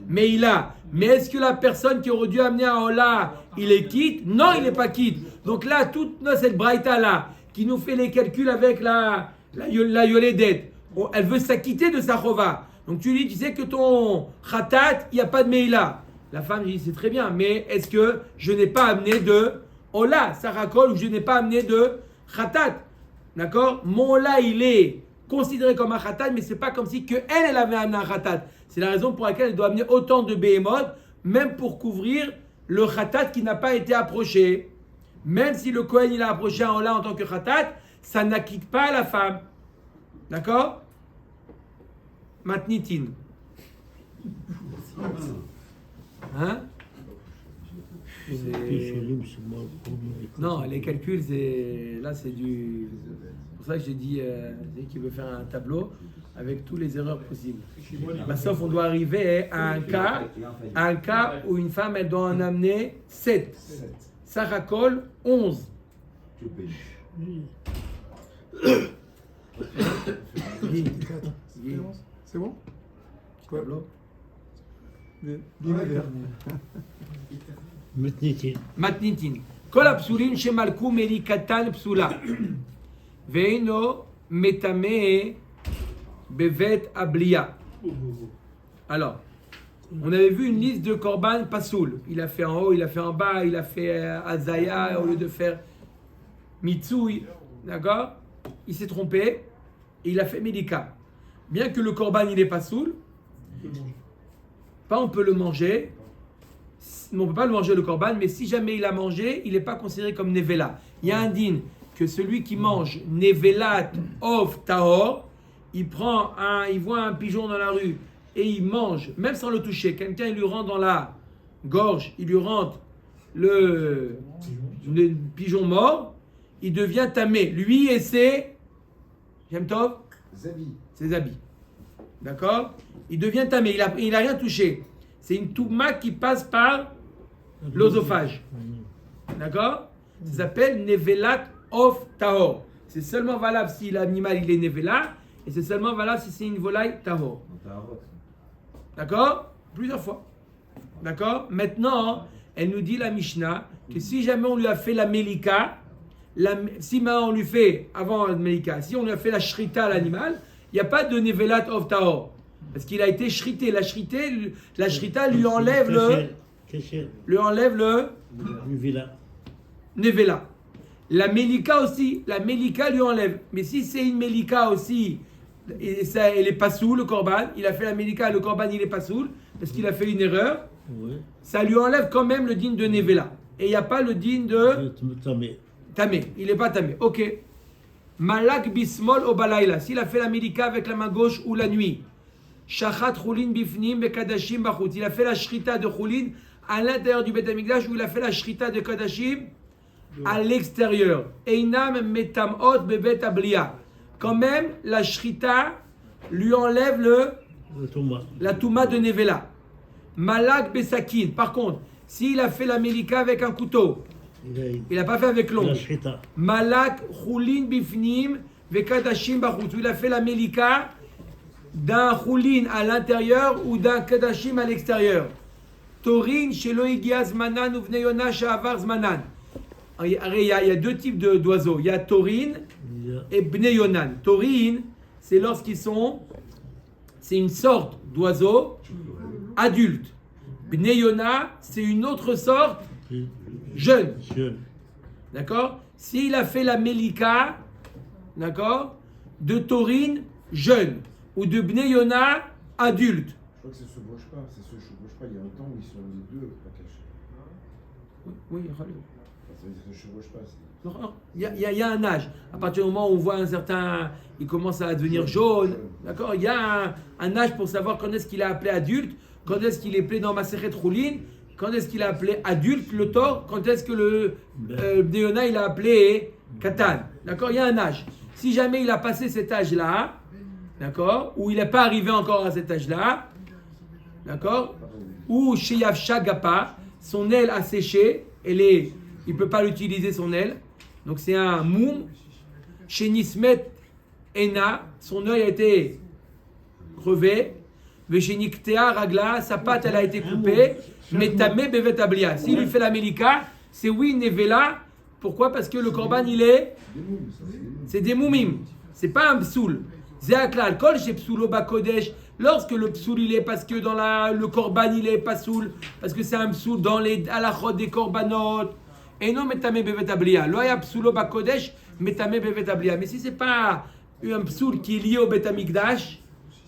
meila. Mais est-ce que la personne qui aurait dû amener un hola, il est quitte? Non, il n'est pas quitte. Donc là, toute cette braïta là, qui nous fait les calculs avec la yoledet, elle veut s'acquitter de sa chova. Donc tu lui dis, tu sais que ton khatat, il n'y a pas de meila. La femme dit, c'est très bien, mais est-ce que je n'ai pas amené de hola, sarakol, ou je n'ai pas amené de khatat? D'accord? Mon hola, il est considéré comme un khatat, mais c'est pas comme si que elle avait amené un khatat. C'est la raison pour laquelle elle doit amener autant de behémoth, même pour couvrir le khatat qui n'a pas été approché. Même si le Kohen il a approché un hola en tant que khatat, ça n'acquitte pas la femme. D'accord? Matnitin. Hein? Non, les calculs, là c'est du. C'est pour ça que j'ai dit qu'il veut faire un tableau avec toutes les erreurs possibles. Bah, sauf on doit arriver à un cas où une femme elle doit en amener 7. Sarakol 11. C'est bon? Tableau. מתניתין. כל הפסולים שמלכו מליקתן פסולה ואינו מטמא בבית הבלייה. Alors, On avait vu une liste de korban pasoul. Il a fait en haut, il a fait en bas, il a fait azaya au lieu de faire mitsui. D'accord? Il s'est trompé et il a fait médika. Bien que le korban il est pasoul, on peut le manger. On ne peut pas le manger le korban, mais si jamais il a mangé, il n'est pas considéré comme nevela. Il y a un din que celui qui mange nevelat of tahor, il voit un pigeon dans la rue et il mange, même sans le toucher. Quelqu'un il lui rentre dans la gorge, il lui rentre le pigeon mort, il devient tamé. Lui et ses habits. D'accord? Il devient tamé. Il n'a rien touché. C'est une touma qui passe par l'osophage. D'accord? Ça s'appelle nevelat of tahor. C'est seulement valable si l'animal il est nevela et c'est seulement valable si c'est une volaille tahor. D'accord? Plusieurs fois. D'accord? Maintenant, elle nous dit la Mishnah que si jamais on lui a fait la melika, si maintenant on lui fait, avant la melika, si on lui a fait la shrita à l'animal, il n'y a pas de nevelat of tahor. Parce qu'il a été shrité. La shrita lui enlève le nevela. La melika aussi, la melika lui enlève. Mais si c'est une melika aussi, et ça, elle est pas sous le korban, il a fait la melika, le korban il est pas sous, parce qu'il a fait une erreur, ça lui enlève quand même le din de nevela. Et il n'y a pas le din de tamé. Il n'est pas tamé. Ok. Malak bismol au balayla. S'il a fait la melika avec la main gauche ou la nuit. Shachat chulin bifnim bekadashim bachut. Il a fait la shrita de chulin à l'intérieur du Beth Amikdash ou il a fait la shrita de kadashim à l'extérieur. Einam metamot bebet ablia. Quand même, la shrita lui enlève la touma de nevela. Malak besakin. Par contre, s'il a fait la melika avec un couteau, il n'a pas fait avec l'ongle. Malak chulin bifnim bekadashim bachut. Il a fait la melika d'un choulin à l'intérieur ou d'un kadashim à l'extérieur. Torin chez Loïgiaz Manan ou Vneyona Shavar Zmanan. Il y a deux types d'oiseaux. Il y a Torin et Bneyonan. Torin, c'est c'est une sorte d'oiseau adulte. Bneyona, c'est une autre sorte jeune. D'accord? S'il a fait la melika, d'accord, de Torin jeune. Ou de Bneyona adulte. Je crois que c'est ce chevauche pas. C'est ce chevauche pas. Il y a un temps où ils sont les deux pas cachés. Oui, Ça veut dire que se chevauche pas. il y a un âge. À partir du moment où on voit un certain, il commence à devenir jaune. D'accord? Il y a un âge pour savoir quand est-ce qu'il est appelé adulte, quand est-ce qu'il est appelé dans Masechet Choulin, quand est-ce qu'il est appelé adulte, le tort, quand est-ce que le Bneyona il a appelé Katan. D'accord? Il y a un âge. Si jamais il a passé cet âge-là, d'accord, ou il n'est pas arrivé encore à cet âge-là, d'accord, ou chez Yavsha Gapa, son aile a séché, il ne peut pas l'utiliser son aile, donc c'est un moum. Chez Nismet Ena, son œil a été crevé, mais chez Niktea Ragla, sa patte elle a été coupée, mais Tamé Bevet Ablia. S'il lui fait la melika, c'est oui Nevela. Pourquoi? Parce que le korban c'est des moumim, c'est pas un psoul. Zéakla kol chez psoulo bakodesh. Lorsque le psoul il est parce que dans le korban il est pas soul, parce que c'est un psoul dans les halachot des korbanot. Et non metame bevet ablia. Loya psoulo bakodesh metame bevet ablia. Mais si c'est pas un psoul qui est lié au bet amikdash,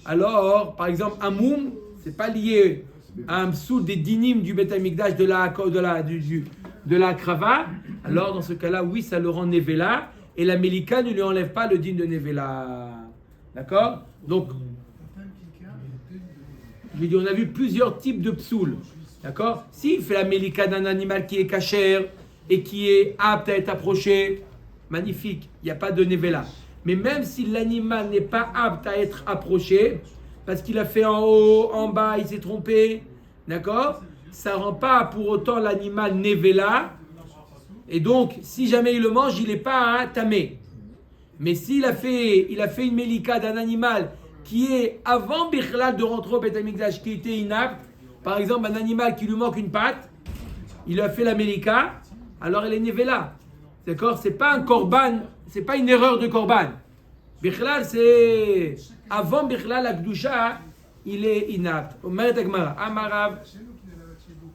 alors par exemple un moum, c'est pas lié à un psoul des dinim du bet amikdash de la krava. Alors dans ce cas-là, oui, ça le rend nevela et la melika ne lui enlève pas le din de nevela. D'accord? Donc, je dis, on a vu plusieurs types de psoul. D'accord? S'il fait la melika d'un animal qui est cachère et qui est apte à être approché, magnifique, il n'y a pas de nevela. Mais même si l'animal n'est pas apte à être approché, parce qu'il a fait en haut, en bas, il s'est trompé, d'accord? Ça ne rend pas pour autant l'animal nevela. Et donc, si jamais il le mange, il n'est pas tamé. Mais s'il a fait une melika d'un animal qui est avant Bichlal de rentrer au Beth Amikdash, qui était inapte, par exemple un animal qui lui manque une patte, il a fait la melika, alors elle est nevela. D'accord? C'est pas un korban, c'est pas une erreur de korban. Bichlal, c'est avant Bichlal la Kedusha, il est inapte. Omeret Agmara, Amarav,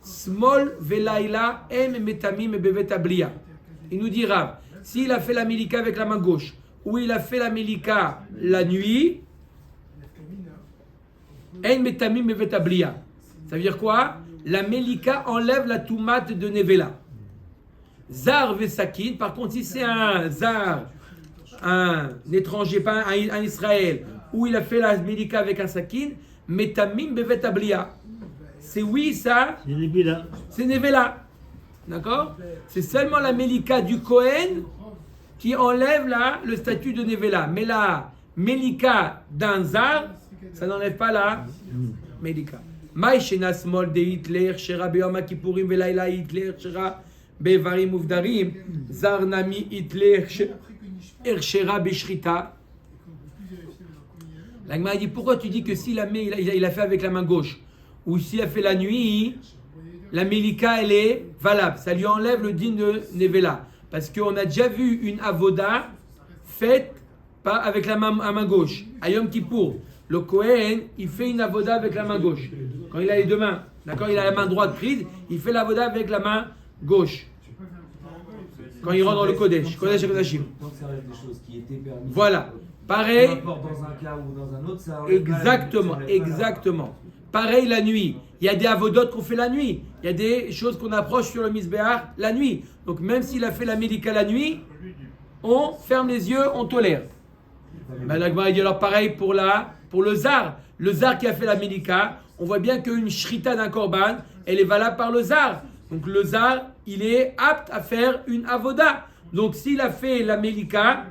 Smol velaila em metamim bevet ablia. Il nous dit Rav, s'il a fait la Melika avec la main gauche, ou il a fait la Melika la nuit, en metamim bevet ablia. Ça veut dire quoi? La Melika enlève la toumate de Nevela. Zar vesakin, par contre, si c'est un Zar, un étranger, pas un Israël, où il a fait la Melika avec un sakin, metamim bevet ablia. C'est oui, ça, c'est Nevela. D'accord? C'est seulement la Melika du Kohen qui enlève là le statut de Nevela. Mais la Melika d'un Zar, ça n'enlève pas la Melika. Maï shena smol de Hitler, shera beyom kippurim velayla Hitler, shera bevarim uvdarim, Zar nami Hitler, shera beshrita. La Gemara dit, pourquoi tu dis que s'il a fait avec la main gauche, ou s'il a fait la nuit, la Melika, elle est valable. Ça lui enlève le din de Nevela. Parce qu'on a déjà vu une avoda faite avec la main gauche. À Yom Kippour, le Kohen, il fait une avoda avec la main gauche. Quand il a les deux mains, d'accord, il a la main droite prise, il fait l'avoda avec la main gauche. Quand il rentre dans le Kodesh, Kodesh et Kodashim. Donc ça reste des choses qui étaient permises. Voilà. Pareil. Peu importe dans un cas ou dans un autre, ça Exactement, exactement. Pareil la nuit. Il y a des avodot qu'on fait la nuit. Il y a des choses qu'on approche sur le misbéach la nuit. Donc même s'il a fait la Melika la nuit, on ferme les yeux, on tolère. Ben, la Gemara dit alors pareil pour le Zar. Le Zar qui a fait la Melika, on voit bien qu'une shrita d'un korban, elle est valable par le Zar. Donc le Zar, il est apte à faire une avoda. Donc s'il a fait la Melika,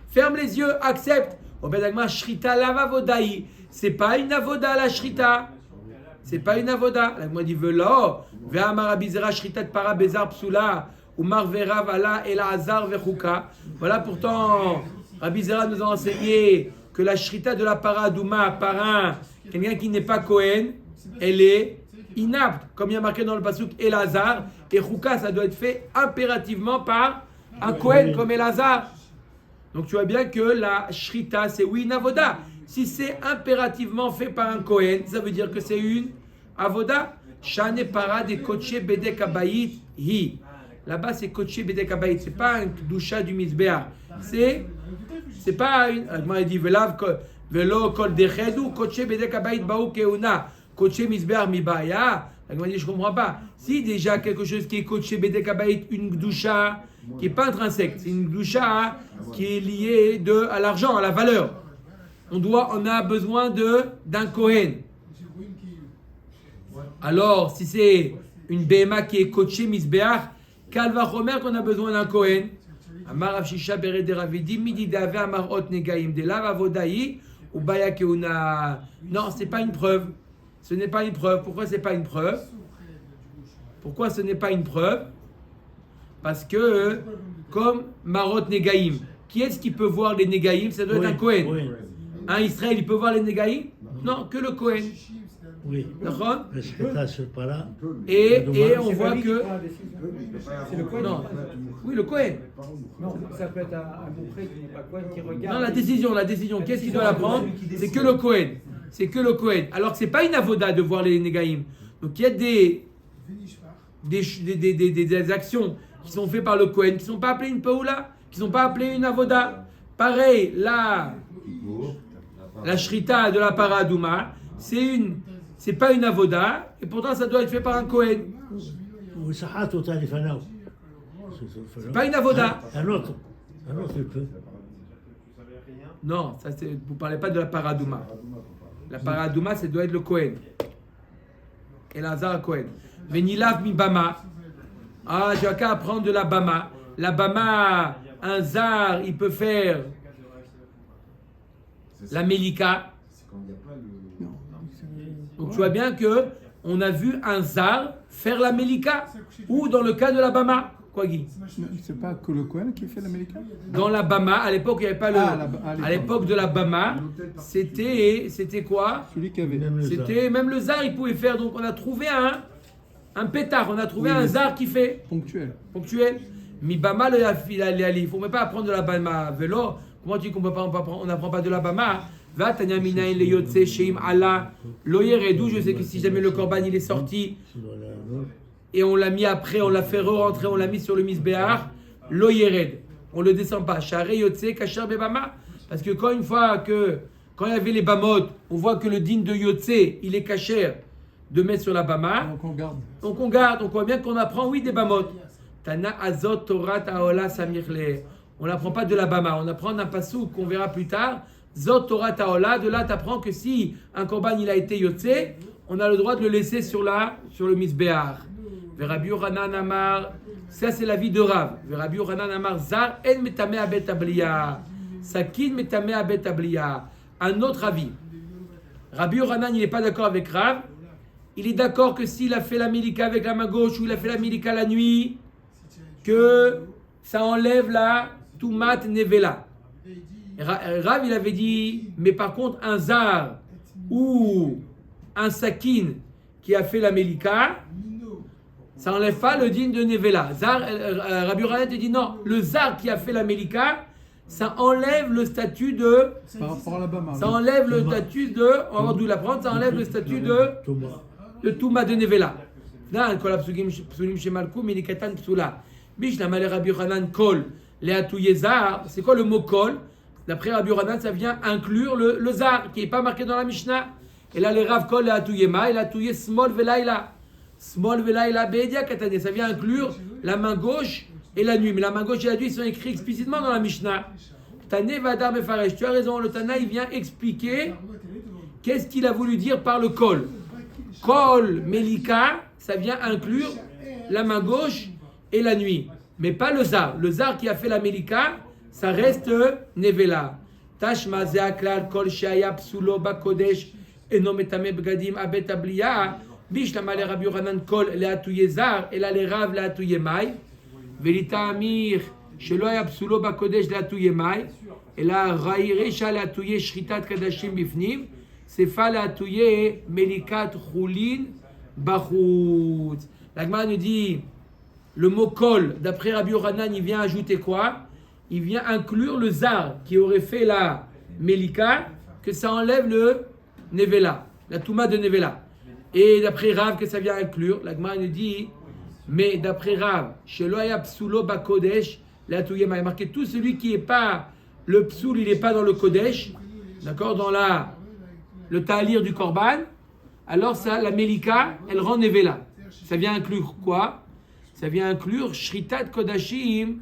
ferme les yeux, accepte. Au Bedagma, shrita lavavodaï. C'est pas une avoda la shrita. C'est pas une avoda. La Gemara dit velo, ve'amar abizera shritat para bezar psula, ou marvera vala el azar vechuka. Voilà pourtant, Rabbi Zera nous a enseigné que la shrita de la para douma par quelqu'un qui n'est pas Kohen, elle est inapte. Comme il y a marqué dans le pasuk Elazar, et chuka, ça doit être fait impérativement par un Kohen comme Elazar. Donc tu vois bien que la shrita, c'est oui une avoda. Si c'est impérativement fait par un Kohen, ça veut dire que c'est une avoda. Shane para de koche bedek abayit hi. Là-bas, c'est koche bedek abayit. C'est pas un doucha du misbéar. C'est pas une. Il dit velav velo kol dechedu koche bedek abayit baou keuna koche misbéar mibaya. Il dit je comprends pas. Si déjà quelque chose qui est koche bedek abayit, une doucha qui est pas intrinsèque, c'est une doucha qui est liée à l'argent, à la valeur. On a besoin d'un Kohen. Alors, si c'est une BMA qui est coachée misbéach, Kalva Chomer qu'on a besoin d'un Kohen. Amar Rav Shisha Bered de Ravidi Midi Dave Amar Ot Negaim de Lav Avodaï ou Baya Keuna. Non, c'est pas une preuve. Ce n'est pas une preuve. Pourquoi c'est pas une preuve? Pourquoi ce n'est pas une preuve? Parce que, comme Marot Negaim, qui est-ce qui peut voir les Negaim? Ça doit être un Kohen. Oui. Un Israël, il peut voir les Negaim? Non, que le Kohen. Oui. D'accord? Et on voit que. C'est le Kohen. Non. Oui, le Kohen. Non, ça peut être un montré qui n'est pas Kohen qui regarde. Non, la décision. Qu'est-ce qu'il doit la prendre? C'est que le Kohen. C'est que le Kohen. Alors que c'est pas une avoda de voir les Negaim. Donc il y a des actions qui sont faites par le Kohen, qui ne sont pas appelées une paoula, qui ne sont pas appelées une avoda. Pareil, la shrita de la paradouma, c'est pas une avoda, et pourtant ça doit être fait par un Kohen. C'est pas une avoda. Un autre il peut. Non, vous ne parlez pas de la paradouma. La paradouma, ça doit être le Kohen. Et Lazar Kohen. Venilav mi bama. Ah, j'ai qu'à apprendre de la bama. La bama, un zar, il peut faire la melika. Donc tu vois bien que on a vu un zar faire la melika. Ou dans le cas de la bama. Quoi, Guy? C'est pas que le Kohen qui fait l'américain? Dans la bama, à l'époque, il n'y avait pas à l'époque de la bama, c'était quoi? Celui qui avait. C'était même le zar, il pouvait faire. Donc on a trouvé un pétard, on a trouvé un zar qui fait. Ponctuel. Mi bama il faut même pas apprendre de la bama. Vélo, comment tu dis qu'on on n'apprend pas de la bama? Va Tanya Minaïn le Yotse Sheim Allah Lo Yeredu. Je sais que si jamais le korban il est sorti et on l'a mis après, on l'a fait re-rentrer, on l'a mis sur le misbéar, Lo Yered. On ne le descend pas. Share Yotse Kasher Bebama. Parce que quand il y avait les bamot, on voit que le din de Yotse, il est kasher de mettre sur la bama. Donc on garde. Donc on garde, on voit bien qu'on apprend, oui, des bamot. Tana azot Torah ta'ola samirle. On n'apprend pas de la bama, on apprend d'un passou qu'on verra plus tard. Zot Torah ta'ola, de là tu apprends que si un korban il a été Yotse, on a le droit de le laisser sur le misbéar. Rabbi Yochanan Amar, ça c'est l'avis de Rav. Rabbi Yochanan Amar, Zar en metame abet abliya. Sakin metame abet abliya. Un autre avis. Rabbi Yochanan, il n'est pas d'accord avec Rav. Il est d'accord que s'il a fait la milika avec la main gauche ou il a fait la milika la nuit, que ça enlève la tumat nevela. Rav, il avait dit, mais par contre, un zar ou un sakin qui a fait la milika, ça n'enlève pas le din de nevela. Rabbi Yochanan te dit non, le zar qui a fait la milika, ça enlève le statut de. Par rapport à la Bama. Ça enlève le statut de. On va voir d'où l'apprendre. Ça enlève le statut de Touma de Nevela. Là, kol apsulim shemalku milikatan psula. Bishlam ale Rabbi Yochanan kol leatu yezar. C'est quoi le mot kol? D'après Rabbi Yochanan, ça vient inclure le zar qui n'est pas marqué dans la Mishnah. Et là, le Rav kol leatu yema, il a touye small velaila. Small velaila bedia katane. Ça vient inclure la main gauche et la nuit. Mais la main gauche et la nuit sont écrits explicitement dans la Mishnah. Tane vadar mefaresh. Tu as raison, le Tana il vient expliquer qu'est-ce qu'il a voulu dire par le kol. Kol melika, ça vient inclure la main gauche et la nuit. Mais pas le zar. Le zar qui a fait la melika, ça reste nevela. Tashma zeaklal kol shaya psulo bakodesh eno metame bgadim abet abliya. Bishlam ale Rabbi Yochanan kol leatuye zar et la le Rav leatuye mai. Velita amir shelo haya psulo bakodesh leatuye mai. Et la ra'iresha leatuye shritat kadashim bifnim. C'est fa leatuye melikat chulin bachut. La Gemara nous dit le mot kol d'après Rabbi Yochanan il vient ajouter quoi? Il vient inclure le zar qui aurait fait la melika, que ça enlève le nevela, la touma de nevela. Et d'après Rav, que ça vient inclure, la Gemara nous dit, mais d'après Rav, shelo haya psulo bakodesh, la touyema, il est marqué tout celui qui n'est pas, le psoul, il n'est pas dans le kodesh, d'accord, dans le ta'alir du korban, alors ça, la melika, elle rend nevela. Ça vient inclure quoi? Ça vient inclure shritat kodashim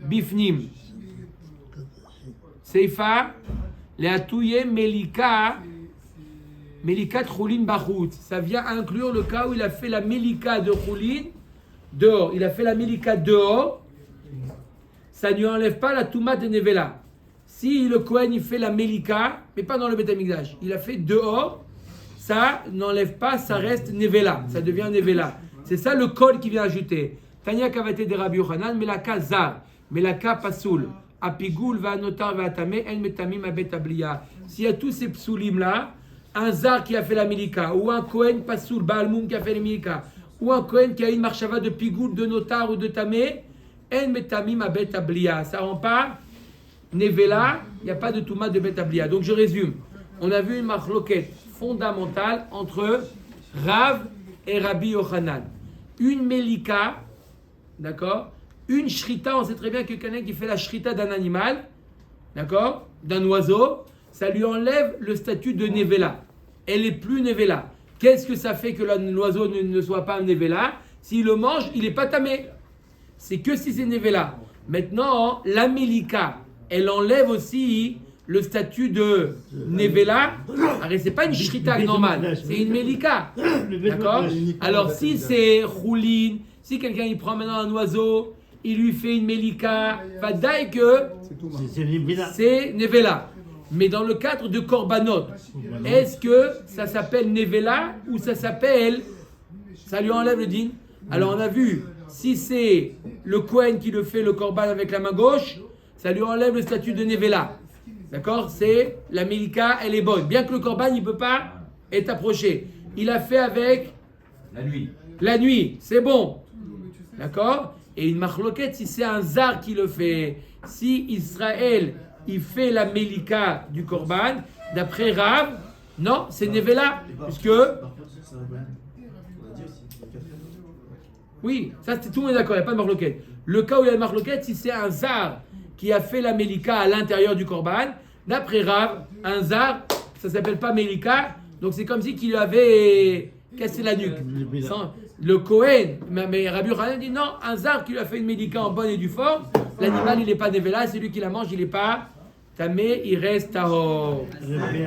bifnim. Seifa, leatouye melika. Melikat Choulin Bachout. Ça vient inclure le cas où il a fait la Melika de Choulin dehors. Il a fait la Melika dehors. Ça ne lui enlève pas la Touma de Nevela. Si le Kohen il fait la Melika, mais pas dans le Beth Amikdash, il a fait dehors, ça n'enlève pas, ça reste Nevela. Ça devient Nevela. C'est ça le col qui vient ajouter. Tanya Kavate de Rabbi Yochanan, Melaka Zar, Melaka Pasoul, Apigul, Vanotar, Vatame, En Metamim, Abet Abliya. S'il y a tous ces psoulim là, un zar qui a fait la milika, ou un Kohen Pasoul, Baalmoum qui a fait la milika, ou un Kohen qui a une marchava de pigoul, de notar ou de tamé, en metamim abet abliya. Ça rend pas nevela, il n'y a pas de touma de bet abliya. Donc je résume. On a vu une machloket fondamentale entre Rav et Rabbi Yochanan. Une melika, d'accord? Une shrita, on sait très bien que quelqu'un qui fait la shrita d'un animal, d'accord? D'un oiseau, ça lui enlève le statut de nevela. Elle est plus nevela. Qu'est-ce que ça fait que l'oiseau ne soit pas un nevela? S'il le mange, il n'est pas tamé. C'est que si c'est nevela. Maintenant, la melika, elle enlève aussi le statut de nevela. Alors, c'est pas une shrita normale, c'est une melika. D'accord? Alors, si c'est choulin, si quelqu'un il prend maintenant un oiseau, il lui fait une melika, fadaï que c'est nevela. Mais dans le cadre de korbanot, est-ce que ça s'appelle nevela ou ça s'appelle, ça lui enlève le din? Alors on a vu, si c'est le Kohen qui le fait le korban avec la main gauche, ça lui enlève le statut de nevela. D'accord? C'est la melika, elle est bonne. Bien que le korban, il ne peut pas être approché. Il a fait avec la nuit. La nuit, c'est bon. D'accord? Et une machloket, si c'est un zar qui le fait, si Israël il fait la melika du korban, D'après Rav, non, c'est Nevela, puisque... Par contre, c'est un Cohen. On a dit aussi. le quatrième. Oui, ça tout le monde est d'accord, il n'y a pas de marloquette. Le cas où il y a une marloquette, si c'est un zar qui a fait la Mélika à l'intérieur du Korban, d'après Rav, un zar, ça ne s'appelle pas Mélika, donc c'est comme si qu'il lui avait cassé la nuque. Le Kohen, mais Rabbi Yochanan dit non, un zar qui lui a fait une Mélika en bonne et due forme, l'animal il n'est pas Nevela, c'est lui qui la mange, il n'est pas tamé, il reste tahor.